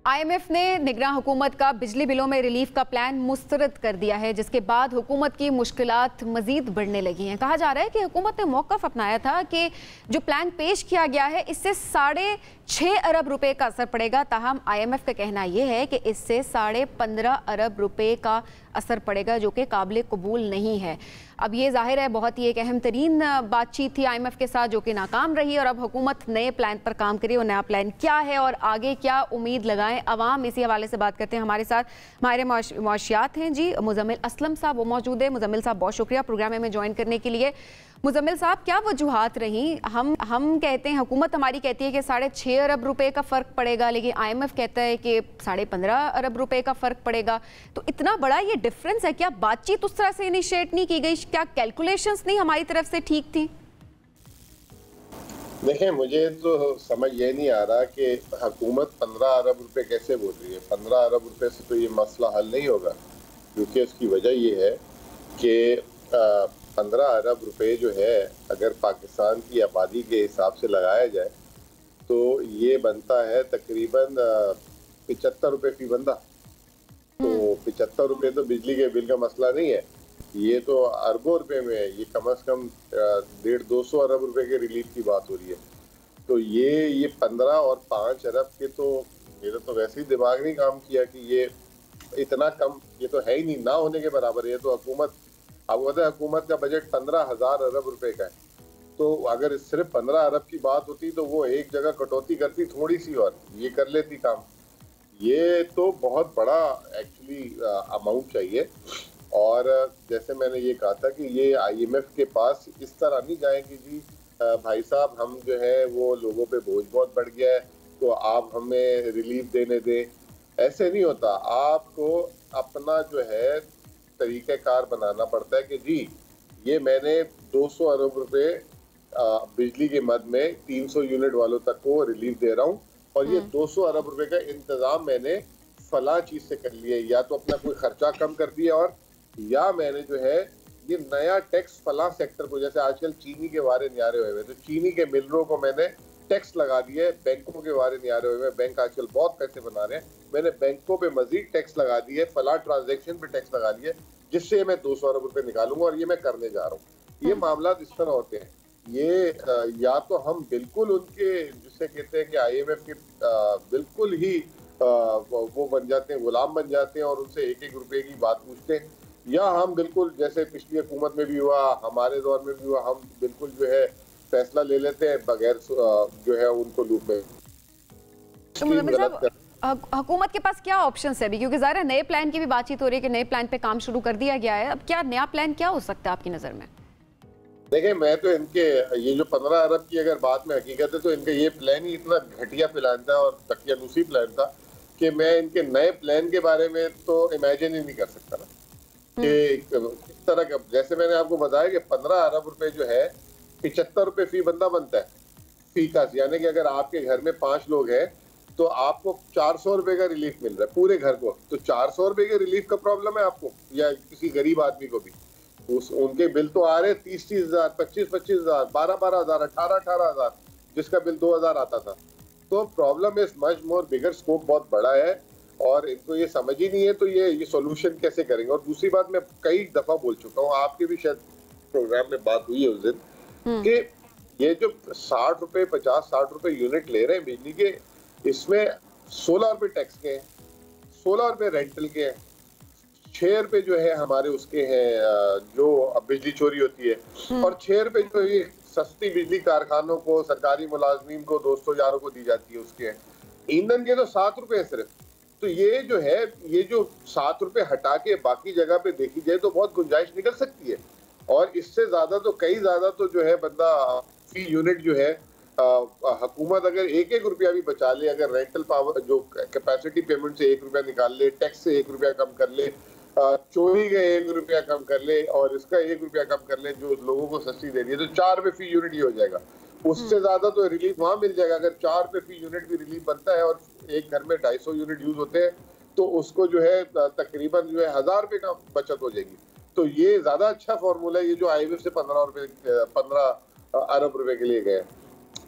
IMF ने निगरान हुकूमत का बिजली बिलों में रिलीफ का प्लान मुस्तरद कर दिया है, जिसके बाद हुकूमत की मुश्किलात मजीद बढ़ने लगी हैं। कहा जा रहा है कि हुकूमत ने मौक़िफ़ अपनाया था कि जो प्लान पेश किया गया है इससे 6.5 अरब रुपए का असर पड़ेगा। ताहम आईएमएफ का कहना यह है कि इससे 15.5 अरब रुपए का असर पड़ेगा, जो कि काबिल कबूल नहीं है। अब ये जाहिर है बहुत ही एक अहम तरीन बातचीत थी आईएमएफ के साथ, जो कि नाकाम रही, और अब हुकूमत नए प्लान पर काम करी। और नया प्लान क्या है और आगे क्या उम्मीद लगाएं अवाम, इसी हवाले से बात करते हैं। हमारे साथ माहिर मुआशियात हैं जी मुजम्मिल असलम साहब, वो मौजूद है। मुजम्मिल साहब बहुत शुक्रिया प्रोग्राम में ज्वाइन करने के लिए। मुजम्मिल साहब, क्या वजूहात रही? हम कहते हैं, हुकूमत हमारी कहती है कि 6.5 अरब रुपए का फ़र्क पड़ेगा, लेकिन आईएमएफ कहता है कि 15.5 अरब रुपए का फ़र्क पड़ेगा। तो इतना बड़ा ये डिफरेंस है, क्या बातचीत उस तरह से इनिशिएट नहीं की गई? क्या कैलकुलेशंस नहीं हमारी तरफ से ठीक थी? देखिए, मुझे तो समझ ये नहीं आ रहा कि हुकूमत 15 अरब रुपए कैसे बोल रही है। 15 अरब रुपए से तो ये मसला हल नहीं होगा, क्योंकि उसकी वजह ये है कि 15 अरब रुपए जो है अगर पाकिस्तान की आबादी के हिसाब से लगाया जाए तो ये बनता है तकरीबन 75 रुपए फी बंदा। तो 75 रुपए तो बिजली के बिल का मसला नहीं है, ये तो अरबों रुपए में है। ये कम से कम 150-200 अरब रुपए के रिलीफ की बात हो रही है। तो ये 15 और 5 अरब के तो मेरा तो वैसे ही दिमाग नहीं काम किया कि ये इतना कम, ये तो है ही नहीं, ना होने के बराबर है। ये तो हुकूमत का बजट 15,000 अरब रुपए का है। तो अगर सिर्फ 15 अरब की बात होती तो वो एक जगह कटौती करती थोड़ी सी और ये कर लेती काम। ये तो बहुत बड़ा एक्चुअली अमाउंट चाहिए। और जैसे मैंने ये कहा था कि ये आईएमएफ के पास इस तरह नहीं जाए कि जी भाई साहब हम जो है वो लोगों पे बोझ बहुत बढ़ गया है तो आप हमें रिलीफ देने दें। ऐसे नहीं होता। आपको अपना जो है तरीक़ेकार बनाना पड़ता है कि जी ये मैंने 200 अरब रुपए बिजली के मद में 300 यूनिट वालों तक को रिलीफ दे रहा हूँ, और ये 200 अरब रुपए का इंतजाम मैंने फला चीज से कर लिया, या तो अपना कोई खर्चा कम कर दिया, और या मैंने जो है ये नया टैक्स फला सेक्टर को, जैसे आजकल चीनी के वारे न्यारे हुए हैं तो चीनी के मिलरों को मैंने टैक्स लगा दिया है। बैंकों के वारे न्यारे हुए हैं, बैंक आजकल बहुत पैसे बना रहे हैं, मैंने बैंकों पे मजीद टैक्स लगा दिए, फला ट्रांजैक्शन पे टैक्स लगा दिए, जिससे मैं 200 अरब रुपए निकालूंगा, और ये मैं करने जा रहा हूँ। ये मामला इस तरह होते हैं। ये या तो हम बिल्कुल उनके जिसे कहते हैं कि आईएमएफ के बिल्कुल ही वो बन जाते हैं, गुलाम बन जाते हैं, और उनसे एक एक रुपए की बात पूछते हैं, या हम बिल्कुल जैसे पिछली हुकूमत में भी हुआ, हमारे दौर में भी हुआ, हम बिल्कुल जो है फैसला ले लेते हैं बगैर जो है उनको लूप में। हुकूमत के पास क्या ऑप्शन है अभी, क्योंकि ज़ाहिर नए प्लान की भी बातचीत हो रही है कि नए प्लान पे काम शुरू कर दिया गया है। अब क्या नया प्लान क्या हो सकता है आपकी नज़र में? देखिए, मैं तो इनके ये जो 15 अरब की अगर बात में हकीकत है तो इनका ये प्लान ही इतना घटिया प्लान था और तकियानुसी प्लान था कि मैं इनके नए प्लान के बारे में तो इमेजिन ही नहीं कर सकता ना कि किस तरह का। जैसे मैंने आपको बताया कि 15 अरब रुपए जो है 75 रुपए फी बंदा बनता है फी का, यानी कि अगर आपके घर में 5 लोग हैं तो आपको 400 रुपए का रिलीफ मिल रहा है पूरे घर को। तो 400 रुपए के रिलीफ का प्रॉब्लम है आपको या किसी गरीब आदमी को भी? उनके बिल तो आ रहे 30-30 हजार, 25-25 हजार, 12-12 हजार, 18-18 हजार, जिसका बिल 2000 आता था। तो problem is much more bigger, scope बहुत बड़ा है और इनको ये समझ ही नहीं है। तो ये सोल्यूशन कैसे करेंगे? और दूसरी बात, मैं कई दफा बोल चुका हूँ, आपके भी शायद प्रोग्राम में बात हुई है उस दिन, कि ये जो 60 रुपए 50-60 रुपए यूनिट ले रहे हैं बिजली के, इसमें 16 रुपए टैक्स के हैं, 16 रुपए रेंटल के हैं, 6 रुपए जो है हमारे उसके हैं जो बिजली चोरी होती है, और 6 रुपए जो ये सस्ती बिजली कारखानों को, सरकारी मुलाजमीन को, दोस्तों यारों को दी जाती है उसके। ईंधन के तो 7 रुपए है सिर्फ। तो ये जो है, ये जो 7 रुपए हटा के बाकी जगह पे देखी जाए तो बहुत गुंजाइश निकल सकती है। और इससे ज्यादा तो कई ज्यादा तो जो है बंदा फी यूनिट जो है हुकूमत अगर 1-1 रुपया भी बचा ले, अगर रेंटल पावर जो कैपेसिटी पेमेंट से 1 रुपया निकाल ले, टैक्स से 1 रुपया कम कर ले, चोरी का 1 रुपया कम कर ले, और इसका 1 रुपया कम कर ले जो लोगों को सस्ती दे रही है, तो 4 रुपए फी यूनिट ही हो जाएगा। उससे ज्यादा तो रिलीफ वहां मिल जाएगा। अगर 4 रुपए फी यूनिट भी रिलीफ बनता है और एक घर में 250 यूनिट यूज होते हैं तो उसको जो है तकरीबन जो है 1000 रुपए का बचत हो जाएगी। तो ये ज्यादा अच्छा फॉर्मूला है, ये जो आईएमएफ से 15 अरब रुपए के लिए गए।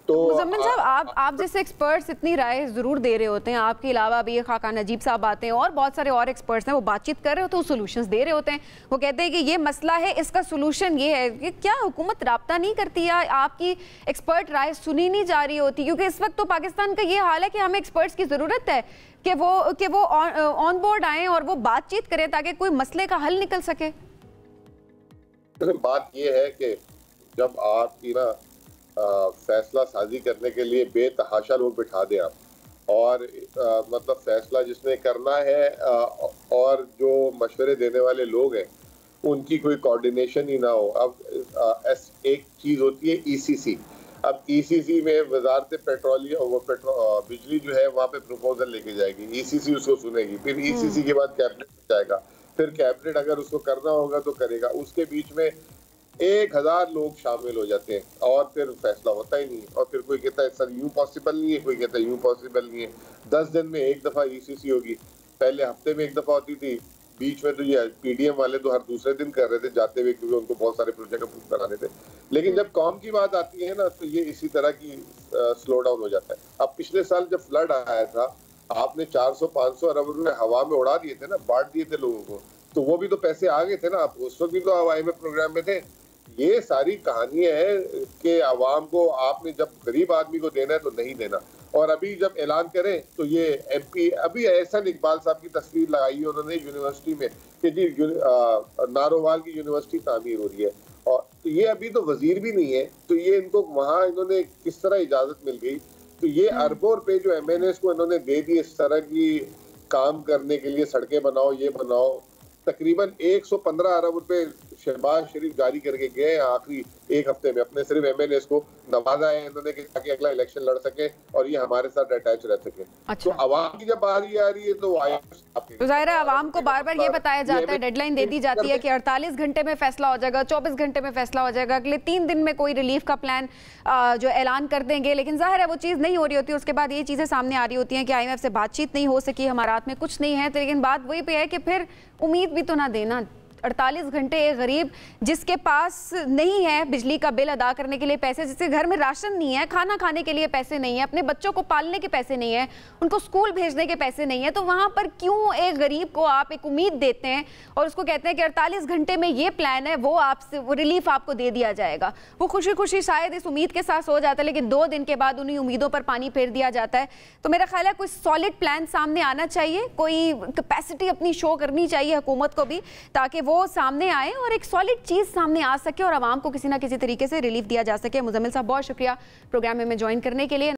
तो मुजम्मिल साहब, आप जैसे एक्सपर्ट्स इतनी राय जरूर दे रहे होते हैं, आपके अलावा भी खाकान नजीब साहब आते हैं और बहुत सारे और एक्सपर्ट्स हैं, वो बातचीत कर रहे होते हैं, सोल्यूशंस दे रहे होते हैं, वो कहते हैं कि ये मसला है, इसका सोल्यूशन ये है कि क्या हुकूमत राब्ता नहीं करती या आपकी एक्सपर्ट राय सुनी नहीं जा रही होती? क्योंकि इस वक्त तो पाकिस्तान का ये हाल है कि हमें एक्सपर्ट्स की ज़रूरत है कि वो ऑन बोर्ड आएँ और वो बातचीत करें ताकि कोई मसले का हल निकल सके। बात ये है कि जब आपकी ना फैसला साजी करने के लिए बेतहाशा लोग बिठा दें आप, और मतलब फैसला जिसने करना है और जो मशवरे देने वाले लोग हैं उनकी कोई कोऑर्डिनेशन ही ना हो। अब एक चीज होती है ईसीसी। अब ईसीसी में वजारत पेट्रोलियम बिजली जो है वहाँ पे प्रपोजल लेके जाएगी, ईसीसी उसको सुनेगी, फिर ईसीसी के बाद कैबिनेट जाएगा, फिर कैबिनेट अगर उसको करना होगा तो करेगा। उसके बीच में 1000 लोग शामिल हो जाते हैं और फिर फैसला होता ही नहीं। और फिर कोई कहता है सर यूं पॉसिबल नहीं है, कोई कहता है यूं पॉसिबल नहीं है। 10 दिन में एक दफा ईसीसी होगी, पहले हफ्ते में एक दफा होती थी, बीच में तो ये पीडीएम वाले तो हर दूसरे दिन कर रहे थे जाते हुए, क्योंकि उनको बहुत सारे प्रोजेक्ट अप्रूव कराने थे। लेकिन जब कौम की बात आती है ना तो ये इसी तरह की स्लो डाउन हो जाता है। अब पिछले साल जब फ्लड आया था, आपने 400-500 अरब रुपए हवा में उड़ा दिए थे ना, बांट दिए थे लोगों को, तो वो भी तो पैसे आ गए थे ना। आप उस वक्त भी तो IMF प्रोग्राम में थे। ये सारी कहानियां हैं कि आवाम को आपने जब गरीब आदमी को देना है तो नहीं देना। और अभी जब ऐलान करें तो ये MP अभी एहसन इकबाल साहब की तस्वीर लगाई है उन्होंने यूनिवर्सिटी में कि जी नारोवाल की यूनिवर्सिटी तामीर हो रही है, और तो ये अभी तो वजीर भी नहीं है, तो ये इनको वहाँ इन्होंने किस तरह इजाजत मिल गई? तो ये अरबों रुपए जो MNAs को इन्होंने दे दिए इस तरह की काम करने के लिए, सड़कें बनाओ, ये बनाओ। तकरीबन 115 अरब रुपए शहबाज शरीफ जारी करके गए आखिरी एक हफ्ते में, अपने सिर्फ MNAs को नवाजा है इन्होंने कि ताकि अगला इलेक्शन लड़ सके और ये हमारे साथ अटैच रह सके। अच्छा। तो आवाम की जब बारी आ रही है तो ज़ाहिर है आवाम को बार बार ये बताया जाता है, डेडलाइन दे दी जाती है कि 48 घंटे में फैसला हो जाएगा, 24 घंटे में फैसला हो जाएगा, अगले 3 दिन में कोई रिलीफ का प्लान जो ऐलान कर देंगे। लेकिन जाहिर है वो चीज़ नहीं हो रही होती। उसके बाद ये चीज़ें सामने आ रही होती हैं कि IMF से बातचीत नहीं हो सकी, हमारे हाथ में कुछ नहीं है। तो लेकिन बात वही पे है कि फिर उम्मीद भी तो ना देना। 48 घंटे एक गरीब जिसके पास नहीं है बिजली का बिल अदा करने के लिए पैसे, जिसके घर में राशन नहीं है, खाना खाने के लिए पैसे नहीं है, अपने बच्चों को पालने के पैसे नहीं है, उनको स्कूल भेजने के पैसे नहीं है, तो वहां पर क्यों एक गरीब को आप एक उम्मीद देते हैं और उसको कहते हैं कि 48 घंटे में ये प्लान है, वो आपसे वो रिलीफ आपको दे दिया जाएगा। वो खुशी खुशी शायद इस उम्मीद के साथ सो जाता है, लेकिन 2 दिन के बाद उन्हीं उम्मीदों पर पानी फेर दिया जाता है। तो मेरा ख्याल है कोई सॉलिड प्लान सामने आना चाहिए, कोई कैपेसिटी अपनी शो करनी चाहिए हुकूमत को भी, ताकि वो सामने आए और एक सॉलिड चीज सामने आ सके और आवाम को किसी ना किसी तरीके से रिलीफ दिया जा सके। मुजम्मिल साहब बहुत शुक्रिया प्रोग्राम में ज्वाइन करने के लिए।